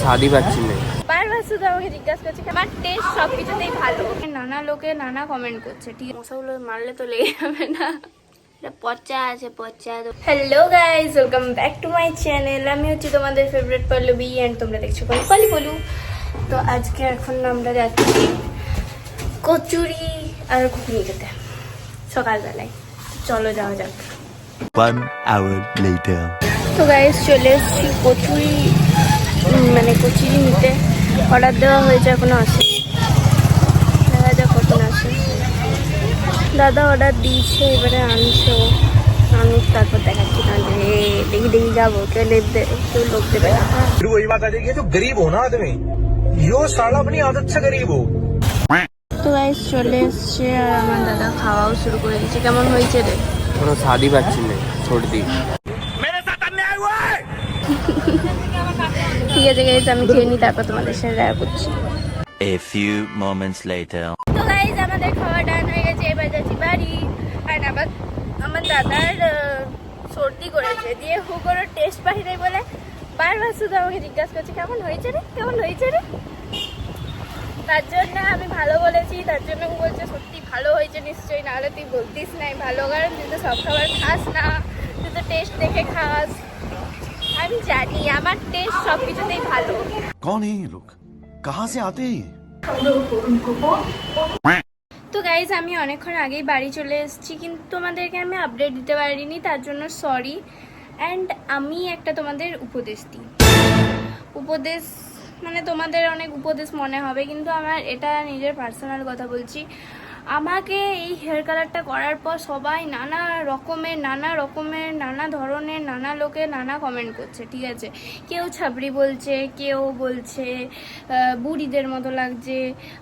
স্বাদই পাচ্ছি না। বারবার শুধু আমাকে জিজ্ঞাসা করছে আমার টেস্ট সব কিছুতেই ভালো। নানা লোকে নানা কমেন্ট করছে, ঠিক আছে মশাগুলো মারলে তো লেগে যাবে না, পচা আছে পচা। Hello guys, welcome back to my channel. আমি হচ্ছি তোমাদের ফেভারিট পল্লবী অ্যান্ড তোমরা দেখছো পলি বলু। তো আজকে এখন আমরা যাচ্ছি কচুরি আর ঘুগনি খেতে সকালবেলায়। চলো যাওয়া যাক। 1 hour later. তো গাইজ চলে এসেছি কচুরি মানে কচুরি নিতে। অর্ডার দেওয়া হয়েছে, এখনো আসেনি, দেখা যাক কখন আসে। দাদা অর্ডার দিয়েছে, এবারে আনছে ও, আনুক তারপর দেখাচ্ছি। তাহলে দেখি দেখি যাবো, কেউ লোক দেবে না। फिर वही बात आ जाएगी, जो गरीब हो ना आदमी, यो साला अपनी आदत से गरीब हो। তো গাইজ চলে এসছে আর আমার দাদা খাওয়াও শুরু করে দিচ্ছে। কেমন হয়েছে রে? কোনো স্বাদই পাচ্ছি না, সর্দি। ঠিক আছে গাইজ, আমি খেয়ে নিই, তারপর তোমাদের সাথে দেখা করছি। A few moments later. তো গাইজ আমাদের খাওয়া ডান হয়ে গেছে, এবার যাচ্ছি বাড়ি। আর আমার দাদার সর্দি করেছে, দিয়ে হু করে টেস্ট পাই নাই বলে বারবার শুধু আমাকে জিজ্ঞাসা করছে কেমন হয়েছে রে, কেমন হয়েছে রে। তার জন্য আমি ভালো বলেছি, তার জন্য ও বলছে সত্যি ভালো হয়েছে নিশ্চয়ই, নাহলে তুই বলতিস নাই ভালো, কারণ তুই তো সব খাবার খাস না, তুই তো টেস্ট দেখে খাস। আমি জানি আমার টেস্ট সব কিছুতেই ভালো। कौन है ये लोग? कहाँ से आते हैं? তো গাইজ আমি অনেকক্ষণ আগেই বাড়ি চলে এসেছি, কিন্তু তোমাদেরকে আমি আপডেট দিতে পারিনি, তার জন্য সরি। অ্যান্ড আমি একটা তোমাদের উপদেশ দিই। উপদেশ মানে তোমাদের অনেক উপদেশ মনে হবে, কিন্তু আমার এটা নিজের পার্সোনাল কথা বলছি। আমাকে এই হেয়ার কালারটা করার পর সবাই নানা রকমের নানা ধরনের নানা লোকে নানা কমেন্ট করছে, ঠিক আছে। কেউ ছাবড়ি বলছে, কেউ বলছে বুড়িদের মতো লাগছে,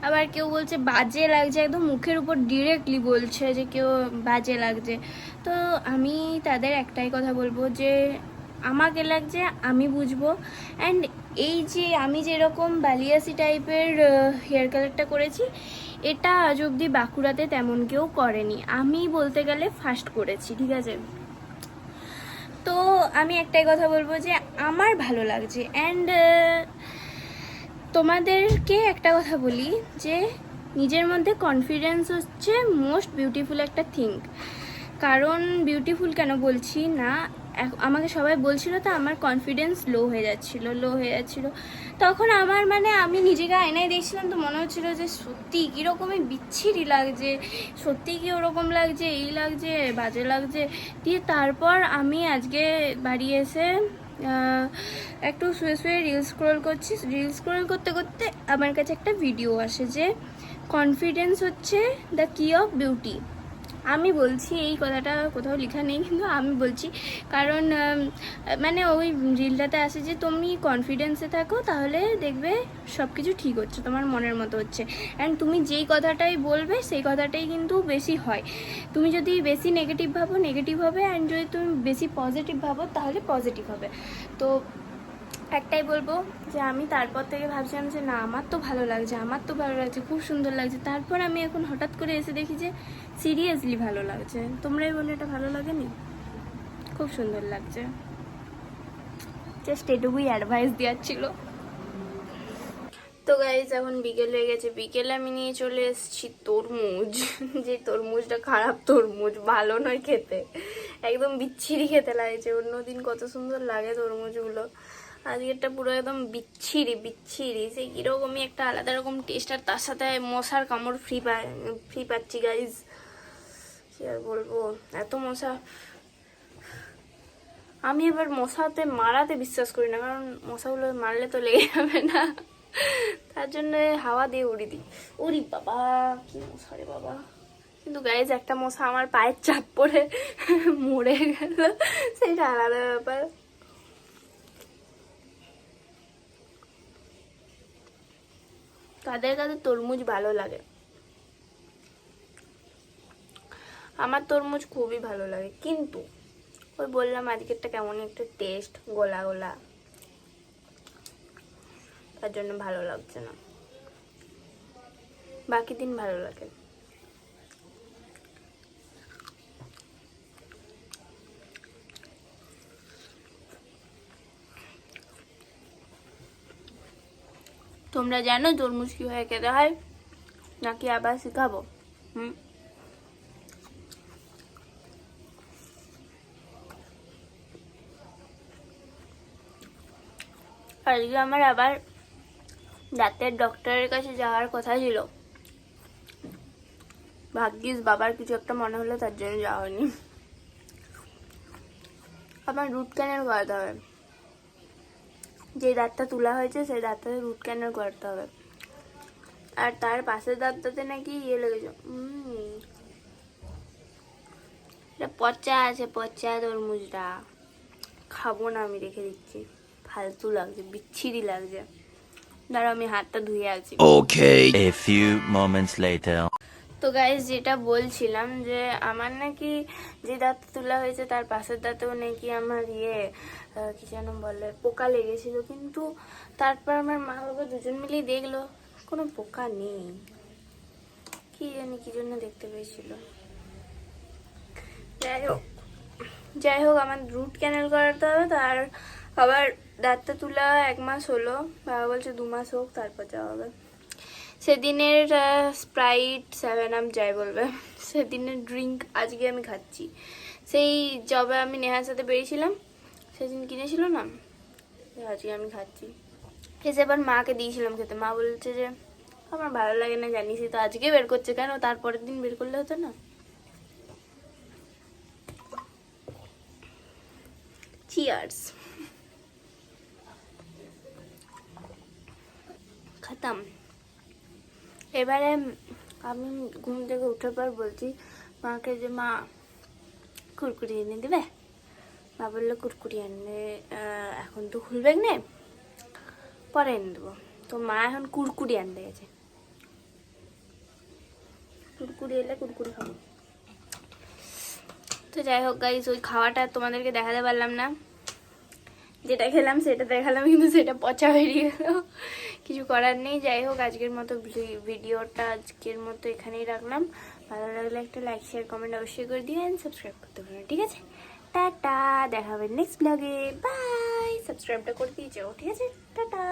আবার কেউ বলছে বাজে লাগছে, একদম মুখের উপর ডিরেক্টলি বলছে যে কেউ বাজে লাগছে। তো আমি তাদের একটাই কথা বলবো যে আমাকে লাগছে আমি বুঝবো। অ্যান্ড এই যে আমি যেরকম বালিয়াসি টাইপের হেয়ার কালারটা করেছি, এটা আজ অবধি বাঁকুড়াতে তেমন কেউ করেনি, আমি বলতে গেলে ফার্স্ট করেছি, ঠিক আছে। তো আমি একটাই কথা বলবো যে আমার ভালো লাগছে। অ্যান্ড তোমাদেরকে একটা কথা বলি যে নিজের মধ্যে কনফিডেন্স হচ্ছে মোস্ট বিউটিফুল একটা থিং। কারণ বিউটিফুল কেন বলছি না, আমাকে সবাই বলছিল তো আমার কনফিডেন্স লো হয়ে যাচ্ছিলো। তখন আমার মানে আমি নিজেকে আয়নায় দেখছিলাম, তো মনে হচ্ছিলো যে সত্যি কীরকমই বিচ্ছিরি লাগছে, সত্যি কি ওরকম লাগছে, এই লাগছে, বাজে লাগছে। দিয়ে তারপর আমি আজকে বাড়ি এসে একটু শুয়ে রিলস স্ক্রোল করতে করতে আমার কাছে একটা ভিডিও আসে যে কনফিডেন্স হচ্ছে দ্য কি অফ বিউটি। আমি বলছি, এই কথাটা কোথাও লেখা নেই, কিন্তু আমি বলছি কারণ মানে ওই রিলটাতে আসে যে তুমি কনফিডেন্সে থাকো, তাহলে দেখবে সব কিছু ঠিক হচ্ছে, তোমার মনের মতো হচ্ছে। অ্যান্ড তুমি যেই কথাটাই বলবে সেই কথাটাই কিন্তু বেশি হয়। তুমি যদি বেশি নেগেটিভ ভাবো নেগেটিভ হবে, অ্যান্ড যদি তুমি বেশি পজিটিভ ভাবো তাহলে পজিটিভ হবে। তো একটাই বলবো যে আমি তারপর থেকে ভাবছিলাম যে না আমার তো ভালো লাগছে, খুব সুন্দর লাগছে। তারপর আমি এখন হঠাৎ করে এসে দেখি যে সিরিয়াসলি ভালো লাগছে। তোমরাই বলো এটা ভালো লাগেনি? খুব সুন্দর লাগছে, জাস্ট এটুকুই অ্যাডভাইস দেওয়ার ছিল। তো গাইজ এখন বিকেল হয়ে গেছে, বিকেলে আমি নিয়ে চলে এসেছি তরমুজ। যে তরমুজটা খারাপ তরমুজ, ভালো নয় খেতে, একদম বিচ্ছিরি খেতে লাগছে। অন্যদিন কত সুন্দর লাগে তরমুজগুলো, আজকেরটা পুরো একদম বিচ্ছিরি সেই কিরকমই একটা আলাদা রকম টেস্ট। আর তার সাথে মশার কামড় ফ্রি পাচ্ছি গাইজ, কি আর বলবো, এত মশা। আমি এবার মশাতে মারাতে বিশ্বাস করি না, কারণ মশাগুলো মারলে তো লেগে যাবে না, তার জন্য হাওয়া দিয়ে উড়ি দিই। উড়ি বাবা, কি মশা রে বাবা। কিন্তু গাইজ একটা মশা আমার পায়ের চাপ পড়ে মরে গেল, সেটা আলাদা ব্যাপার। কাদের কাদের তরমুজ ভালো লাগে? আমার তরমুজ খুবই ভালো লাগে, কিন্তু ওই বললাম আজকেরটা কেমনই একটা টেস্ট, গোলা, তার জন্য ভালো লাগছে না, বাকি দিন ভালো লাগে। তোমরা জানো তরমুজ কিভাবে খেতে হয় নাকি আবার শেখাবো? আজকে আমার আবার দাঁতের ডক্টরের কাছে যাওয়ার কথা ছিল, ভাগ্যিস বাবার কিছু একটা মনে হলো তার জন্য যাওয়া হয়নি। আমার রুট ক্যানেল করাতে হবে, যে দাঁতটা তোলা হয়েছে সেই দাঁতটাতে রুট ক্যানেল করতে হবে। আর তার পাশের দাঁতটাতে নাকি ইয়ে লেগেছে, এটা পচা আছে, পচা তরমুজটা খাবো না আমি, রেখে দিচ্ছি, ফালতু লাগছে, বিচ্ছিরি লাগছে। দাঁড়াও আমি হাতটা ধুয়ে আছি। Okay. A few moments later. তো গাইস যেটা বলছিলাম যে আমার নাকি যে দাঁত তোলা হয়েছে তার পাশের দাঁতেও নাকি আমার কি যেন বলে পোকা লেগেছিল, কিন্তু তারপর আমার মা বাবা দুজন মিলেই দেখলো কোনো পোকা নেই, কি জানি কি জন্য দেখতে পেয়েছিল। যাই হোক আমার রুট ক্যানেল করাতে হবে, তার আবার দাঁতটা তোলা 1 মাস হলো, বাবা বলছে 2 মাস হোক তারপর যাওয়া হবে। সেদিনের স্প্রাইট 7 আপ যাই বলবে, সেদিনের ড্রিঙ্ক আজকে আমি খাচ্ছি। সেই যবে আমি নেহার সাথে বেরিয়েছিলাম সেদিন কিনেছিল না, আজকে আমি খাচ্ছি। এসে এবার মাকে দিয়েছিলাম খেতে, মা বলছে যে আমার ভালো লাগে না জানিসই তো, আজকে বের করছে কেন, তারপরের দিন বের করলে হতো না। চিয়ার্স। খতম। এবারে আমি ঘুম থেকে উঠার পর বলছি মাকে যে মা কুরকুরি এনে দেবে, মা বললো কুরকুরি এনে এখন তো খুলবে না, পরে এনে দেবো। তো মা এখন কুরকুরি আনতে গেছে, কুরকুরি এলে কুরকুরি খাবো। তো যাই হোক গাইস, ওই খাওয়াটা তোমাদেরকে দেখাতে পারলাম না, যেটা খেলাম সেটা দেখালাম কিন্তু সেটা পচা বেরিয়ে গেল, কিছু করার নেই। যাই হোক আজকের মতো ভিডিওটা আজকের মতো এখানেই রাখলাম। ভালো লাগলে একটা লাইক শেয়ার কমেন্ট অবশ্যই করে দিও, এন্ড সাবস্ক্রাইব করতে পারো, ঠিক আছে? টাটা, দেখা হবে নেক্সট ব্লগে, বাই। সাবস্ক্রাইবটা করে দিয়েছো, ঠিক আছে? টাটা।